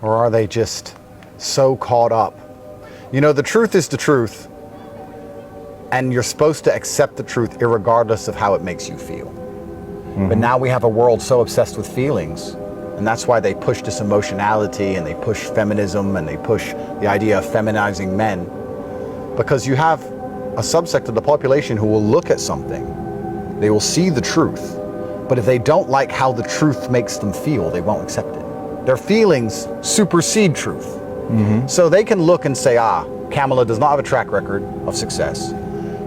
Or are they just so caught up? You know, the truth is the truth, and you're supposed to accept the truth irregardless of how it makes you feel. But now we have a world so obsessed with feelings, and that's why they push this emotionality and they push feminism and they push the idea of feminizing men. Because you have a subsect of the population who will look at something, they will see the truth, but if they don't like how the truth makes them feel, they won't accept it. Their feelings supersede truth. So they can look and say, Kamala does not have a track record of success.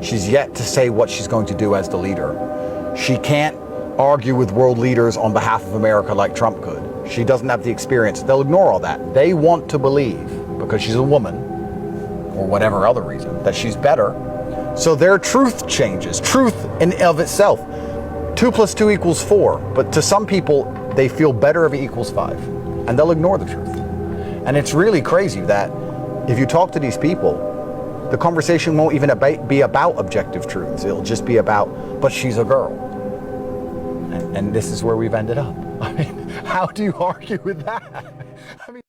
She's yet to say what she's going to do as the leader. She can't argue with world leaders on behalf of America like Trump could. She doesn't have the experience. They'll ignore all that. They want to believe, because she's a woman, or whatever other reason, that she's better. So their truth changes. Truth in and of itself. 2 + 2 = 4. But to some people, they feel better if it equals 5. And they'll ignore the truth. And it's really crazy that if you talk to these people, the conversation won't even be about objective truths. It'll just be about, but she's a girl. And this is where we've ended up. I mean, how do you argue with that? I mean,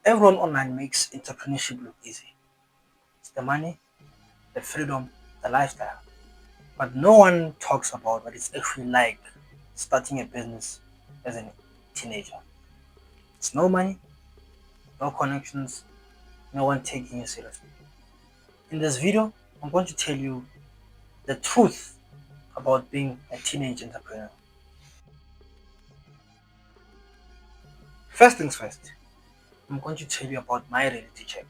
Everyone online makes entrepreneurship look easy. It's the money, the freedom, the lifestyle. But no one talks about what it's actually like starting a business as a teenager. It's no money, no connections, no one taking you seriously. In this video, I'm going to tell you the truth about being a teenage entrepreneur. First things first, I'm going to tell you about my reality check.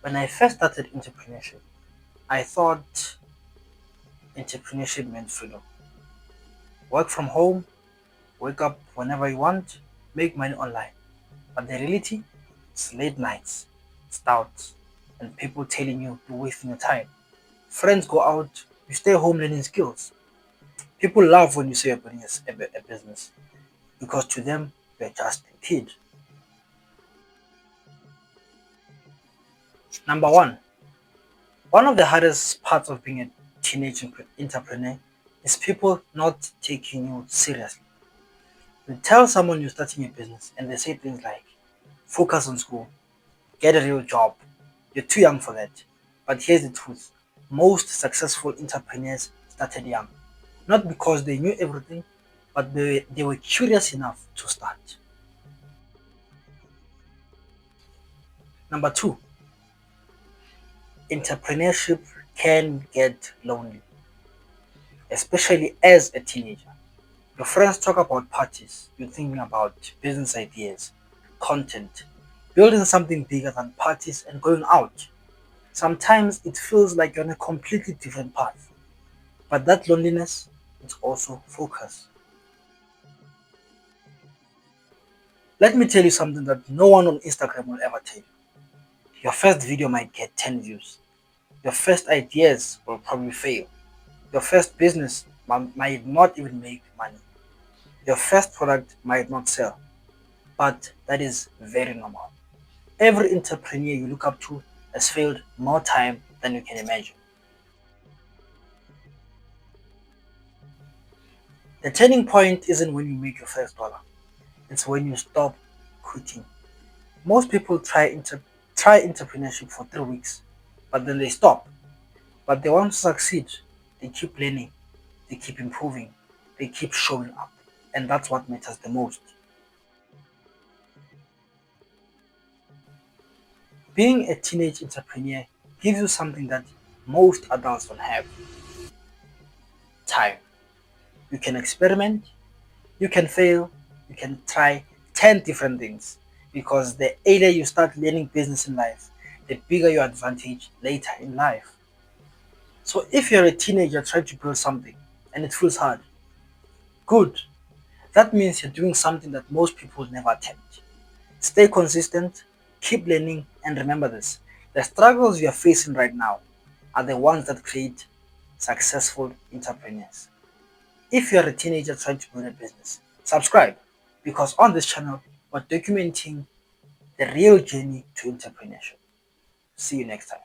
When I first started entrepreneurship, I thought entrepreneurship meant freedom. Work from home, wake up whenever you want, make money online. But the reality is late nights, it's doubts, and people telling you you're wasting your time. Friends go out, you stay home learning skills. People laugh when you say you're building a business because to them, you're just a kid. Number one of the hardest parts of being a teenage entrepreneur is people not taking you seriously. You tell someone you're starting a business and they say things like, focus on school, get a real job, you're too young for that. But here's the truth, most successful entrepreneurs started young. Not because they knew everything, but they were curious enough to start. Number 2, entrepreneurship can get lonely, especially as a teenager. Your friends talk about parties, you're thinking about business ideas, content, building something bigger than parties and going out. Sometimes it feels like you're on a completely different path, but that loneliness is also focus. Let me tell you something that no one on Instagram will ever tell you. Your first video might get 10 views. Your first ideas will probably fail. Your first business might not even make money. Your first product might not sell. But that is very normal. Every entrepreneur you look up to has failed more time than you can imagine. The turning point isn't when you make your first dollar. It's when you stop quitting. Most people try entrepreneurship for 3 weeks, but then they stop. But they want to succeed. They keep learning. They keep improving. They keep showing up. And that's what matters the most. Being a teenage entrepreneur gives you something that most adults don't have. Time. You can experiment, you can fail, you can try 10 different things. Because the earlier you start learning business in life, the bigger your advantage later in life. So if you're a teenager trying to build something and it feels hard, good. That means you're doing something that most people never attempt. Stay consistent, keep learning, and remember this. The struggles you are facing right now are the ones that create successful entrepreneurs. If you're a teenager trying to build a business, subscribe because on this channel, we're documenting the real journey to entrepreneurship. See you next time.